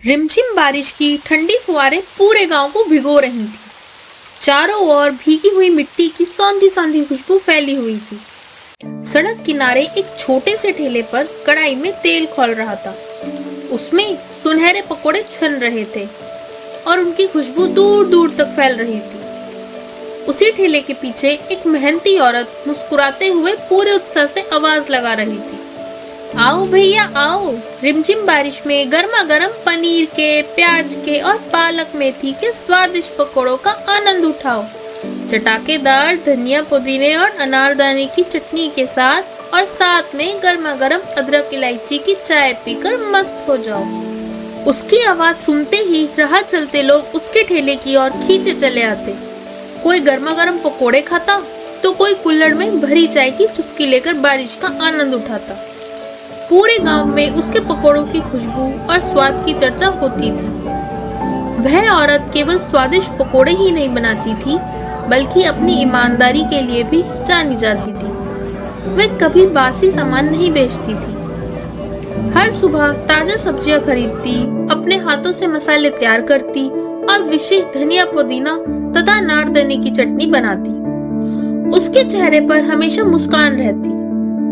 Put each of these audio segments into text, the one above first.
रिमझिम बारिश की ठंडी फुहारें पूरे गांव को भिगो रही थी। चारों ओर भीगी हुई मिट्टी की सौंधी सौंधी खुशबू फैली हुई थी। सड़क किनारे एक छोटे से ठेले पर कढ़ाई में तेल खौल रहा था। उसमें सुनहरे पकोड़े छन रहे थे और उनकी खुशबू दूर दूर तक फैल रही थी। उसी ठेले के पीछे एक मेहनती औरत मुस्कुराते हुए पूरे उत्साह से आवाज लगा रही थी, आओ भैया आओ, रिमझिम बारिश में गर्मा गर्म पनीर के, प्याज के और पालक मेथी के स्वादिष्ट पकौड़ों का आनंद उठाओ। चटाकेदार धनिया, पुदीने और अनारदाने की चटनी के साथ और साथ में गर्मा गर्म अदरक इलायची की चाय पीकर मस्त हो जाओ। उसकी आवाज सुनते ही राह चलते लोग उसके ठेले की ओर खींचे चले आते। कोई गर्मा गर्म पकौड़े खाता तो कोई कुल्हड़ में भरी चाय की चुस्की लेकर बारिश का आनंद उठाता। पूरे गांव में उसके पकौड़ों की खुशबू और स्वाद की चर्चा होती थी। वह औरत केवल स्वादिष्ट पकौड़े ही नहीं बनाती थी, बल्कि अपनी ईमानदारी के लिए भी जानी जाती थी। वह कभी बासी सामान नहीं बेचती थी। हर सुबह ताजा सब्जियां खरीदती, अपने हाथों से मसाले तैयार करती और विशेष धनिया, पुदीना तथा अनारदाने की चटनी बनाती। उसके चेहरे पर हमेशा मुस्कान रहती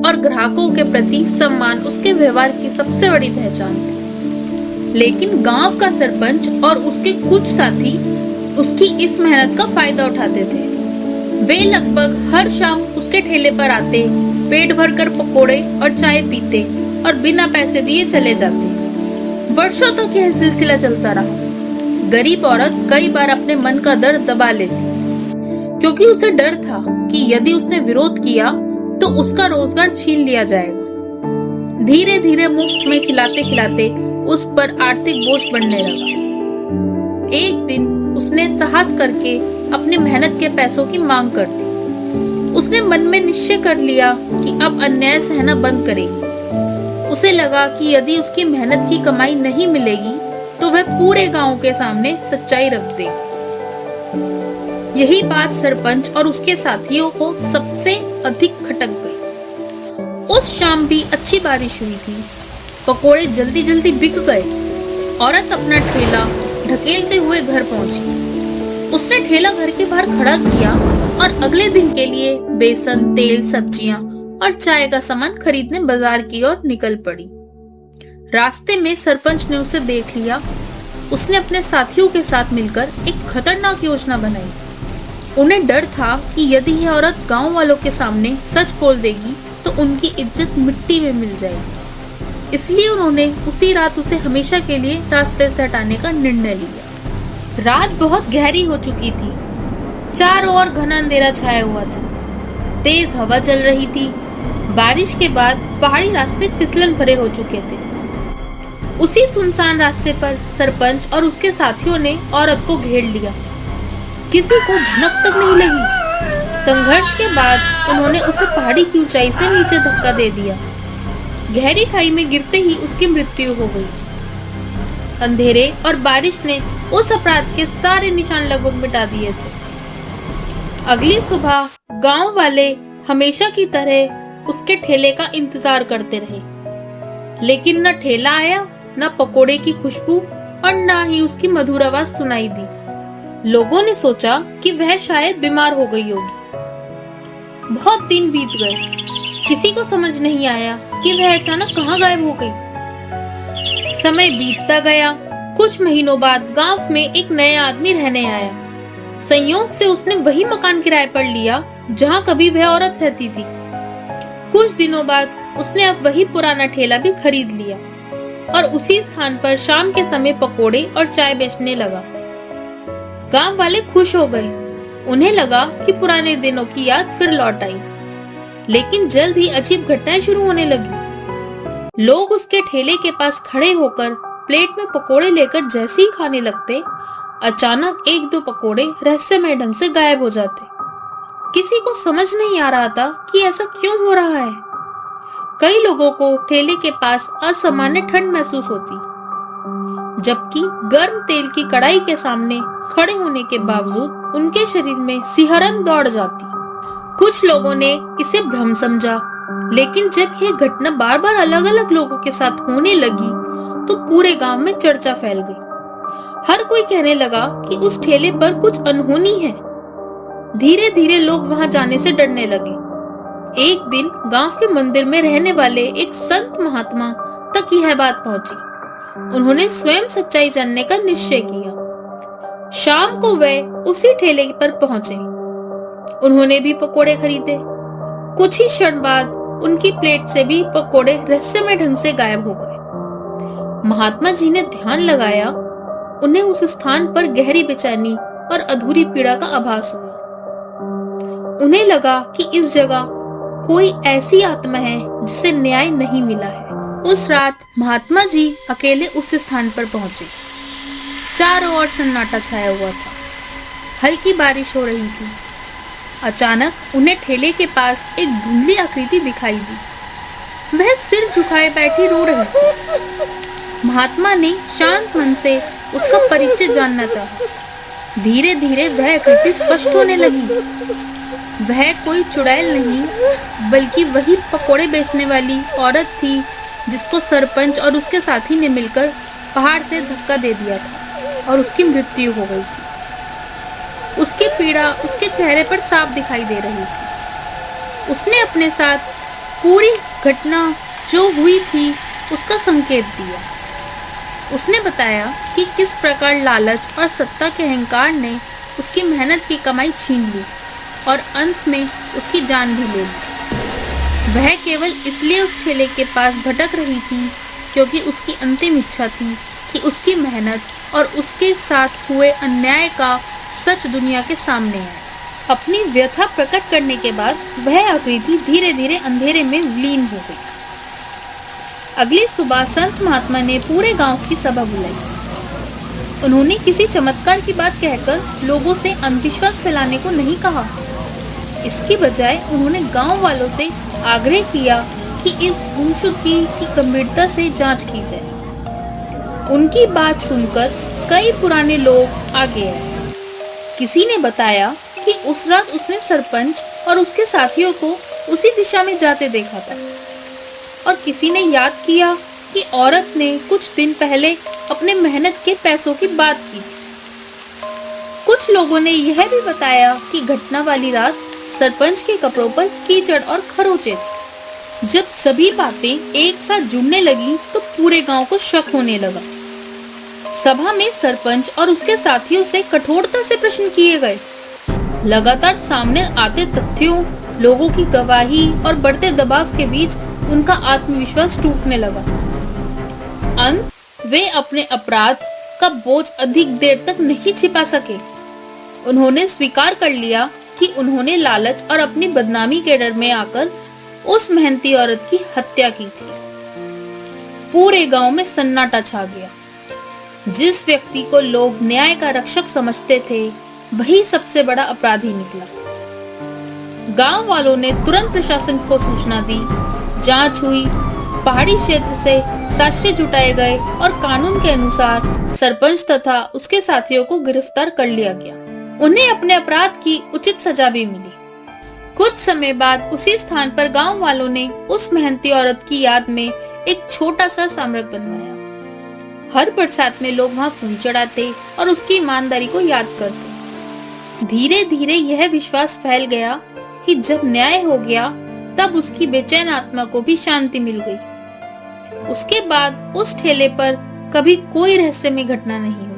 और ग्राहकों के प्रति सम्मान उसके व्यवहार की सबसे बड़ी पहचान थी। लेकिन गांव का सरपंच और उसके कुछ साथी उसकी इस मेहनत का फायदा उठाते थे। वे लगभग हर शाम उसके ठेले पर आते, पेट भरकर पकोड़े और चाय पीते और बिना पैसे दिए चले जाते। वर्षों तक यह सिलसिला चलता रहा। गरीब औरत कई बार अपने मन का दर्द दबा लेती, क्योंकि उसे डर था कि यदि उसने विरोध किया तो उसका रोजगार छीन लिया जाएगा। धीरे धीरे मुफ्त में खिलाते खिलाते उस पर आर्थिक बोझ बढ़ने लगा। एक दिन उसने साहस करके अपनी मेहनत के पैसों की मांग कर दी। उसने मन में निश्चय कर लिया कि अब अन्याय सहना बंद करेगी। उसे लगा कि यदि उसकी मेहनत की कमाई नहीं मिलेगी तो वह पूरे गांव के सामने सच्चाई रख देगी। यही बात सरपंच और उसके साथियों को सबसे अधिक खटक गई। उस शाम भी अच्छी बारिश हुई थी। पकोड़े जल्दी जल्दी बिक गए। औरत अपना ठेला ढकेलते हुए घर पहुंची। उसने ठेला घर के बाहर खड़ा किया और अगले दिन के लिए बेसन, तेल, सब्जियां और चाय का सामान खरीदने बाजार की ओर निकल पड़ी। रास्ते में सरपंच ने उसे देख लिया। उसने अपने साथियों के साथ मिलकर एक खतरनाक योजना बनाई। उन्हें डर था कि यदि यह औरत गांव वालों के सामने सच बोल देगी तो उनकी इज्जत मिट्टी में मिल जाएगी। इसलिए उन्होंने उसी रात उसे हमेशा के लिए रास्ते से हटाने का निर्णय लिया। रात बहुत गहरी हो चुकी थी। चारों ओर घना अंधेरा छाया हुआ था। तेज हवा चल रही थी। बारिश के बाद पहाड़ी रास्ते फिसलन भरे हो चुके थे। उसी सुनसान रास्ते पर सरपंच और उसके साथियों ने औरत को घेर लिया। किसी को भनक तक नहीं लगी। संघर्ष के बाद उन्होंने उसे पहाड़ी की ऊंचाई से नीचे धक्का दे दिया। गहरी खाई में गिरते ही उसकी मृत्यु हो गई। अंधेरे और बारिश ने उस अपराध के सारे निशान लगभग मिटा दिए थे। अगली सुबह गांव वाले हमेशा की तरह उसके ठेले का इंतजार करते रहे, लेकिन न ठेला आया, न पकोड़े की खुशबू और न ही उसकी मधुर आवाज सुनाई दी। लोगों ने सोचा कि वह शायद बीमार हो गई होगी। बहुत दिन बीत गए। किसी को समझ नहीं आया कि वह अचानक कहाँ गायब हो गई। समय बीतता गया। कुछ महीनों बाद गांव में एक नया आदमी रहने आया। संयोग से उसने वही मकान किराए पर लिया जहां कभी वह औरत रहती थी। कुछ दिनों बाद उसने अब वही पुराना ठेला भी खरीद लिया और उसी स्थान पर शाम के समय पकोड़े और चाय बेचने लगा। गांव वाले खुश हो गए। उन्हें लगा कि पुराने दिनों की याद फिर लौट आई। लेकिन जल्द ही अजीब घटनाएं शुरू होने लगी। लोग उसके ठेले के पास खड़े होकर प्लेट में पकोड़े लेकर जैसे ही खाने लगते, अचानक एक दो पकोड़े रहस्यमय ढंग से गायब हो जाते। किसी को समझ नहीं आ रहा था कि ऐसा क्यों हो रहा है। कई लोगों को ठेले के पास असामान्य ठंड महसूस होती, जबकि गर्म तेल की कढ़ाई के सामने खड़े होने के बावजूद उनके शरीर में सिहरन दौड़ जाती। कुछ लोगों ने इसे भ्रम समझा, लेकिन जब यह घटना बार बार अलग अलग लोगों के साथ होने लगी तो पूरे गांव में चर्चा फैल गई। हर कोई कहने लगा कि उस ठेले पर कुछ अनहोनी है। धीरे धीरे लोग वहां जाने से डरने लगे। एक दिन गांव के मंदिर में रहने वाले एक संत महात्मा तक यह बात पहुंची। उन्होंने स्वयं सच्चाई जानने का निश्चय किया। शाम को वे उसी ठेले पर पहुंचे। उन्होंने भी पकोड़े खरीदे। कुछ ही क्षण बाद उनकी प्लेट से भी पकोड़े रहस्यमय ढंग से गायब हो गए। महात्मा जी ने ध्यान लगाया। उन्हें उस स्थान पर गहरी बेचैनी और अधूरी पीड़ा का आभास हुआ। उन्हें लगा कि इस जगह कोई ऐसी आत्मा है जिसे न्याय नहीं मिला है। उस रात महात्मा जी अकेले उस स्थान पर पहुंचे। चारों ओर सन्नाटा छाया हुआ था। हल्की बारिश हो रही थी। अचानक उन्हें ठेले के पास एक धुंधली आकृति दिखाई दी। वह सिर झुकाए बैठी रो रही थी। महात्मा ने शांत मन से उसका परिचय जानना चाहा। धीरे धीरे वह आकृति स्पष्ट होने लगी। वह कोई चुड़ैल नहीं बल्कि वही पकोड़े बेचने वाली औरत थी जिसको सरपंच और उसके साथी ने मिलकर पहाड़ से धक्का दे दिया था और उसकी मृत्यु हो गई थी। उसकी पीड़ा उसके चेहरे पर साफ दिखाई दे रही थी। उसने अपने साथ पूरी घटना जो हुई थी उसका संकेत दिया। उसने बताया कि किस प्रकार लालच और सत्ता के अहंकार ने उसकी मेहनत की कमाई छीन ली और अंत में उसकी जान भी ले ली। वह केवल इसलिए उस ठेले के पास भटक रही थी क्योंकि उसकी अंतिम इच्छा थी कि उसकी मेहनत और उसके साथ हुए अन्याय का सच दुनिया के सामने आए। अपनी व्यथा प्रकट करने के बाद वह आकृति धीरे धीरे अंधेरे में विलीन हो गई। अगली सुबह संत महात्मा ने पूरे गांव की सभा बुलाई। उन्होंने किसी चमत्कार की बात कहकर लोगों से अंधविश्वास फैलाने को नहीं कहा। इसकी बजाय उन्होंने गांव वालों से आग्रह किया कि इस गुमशुदगी की गंभीरता से जांच की जाए। उनकी बात सुनकर कई पुराने लोग आगे आए। किसी ने बताया कि उस रात उसने सरपंच और उसके साथियों को उसी दिशा में जाते देखा था, और किसी ने याद किया कि औरत ने कुछ दिन पहले अपने मेहनत के पैसों की बात की। कुछ लोगों ने यह भी बताया कि घटना वाली रात सरपंच के कपड़ों पर कीचड़ और खरोंचे थे। जब सभी बातें एक साथ जुड़ने लगी तो पूरे गांव को शक होने लगा। सभा में सरपंच और उसके साथियों से कठोरता से प्रश्न किए गए। लगातार सामने आते तथ्यों, लोगों की गवाही और बढ़ते दबाव के बीच उनका आत्मविश्वास टूटने लगा। अंत वे अपने अपराध का बोझ अधिक देर तक नहीं छिपा सके। उन्होंने स्वीकार कर लिया कि उन्होंने लालच और अपनी बदनामी के डर में आकर उस मेहनती औरत की हत्या की थी। पूरे गांव में सन्नाटा छा गया। जिस व्यक्ति को लोग न्याय का रक्षक समझते थे वही सबसे बड़ा अपराधी निकला। गांव वालों ने तुरंत प्रशासन को सूचना दी। जांच हुई। पहाड़ी क्षेत्र से साक्ष्य जुटाए गए और कानून के अनुसार सरपंच तथा उसके साथियों को गिरफ्तार कर लिया गया। उन्हें अपने अपराध की उचित सजा भी मिली। कुछ समय बाद उसी स्थान पर गांव वालों ने उस मेहनती औरत की याद में एक छोटा सा स्मारक बनवाया। हर बरसात में लोग वहां फूल चढ़ाते और उसकी ईमानदारी को याद करते। धीरे धीरे यह विश्वास फैल गया कि जब न्याय हो गया तब उसकी बेचैन आत्मा को भी शांति मिल गई। उसके बाद उस ठेले पर कभी कोई रहस्यमय घटना नहीं हुई।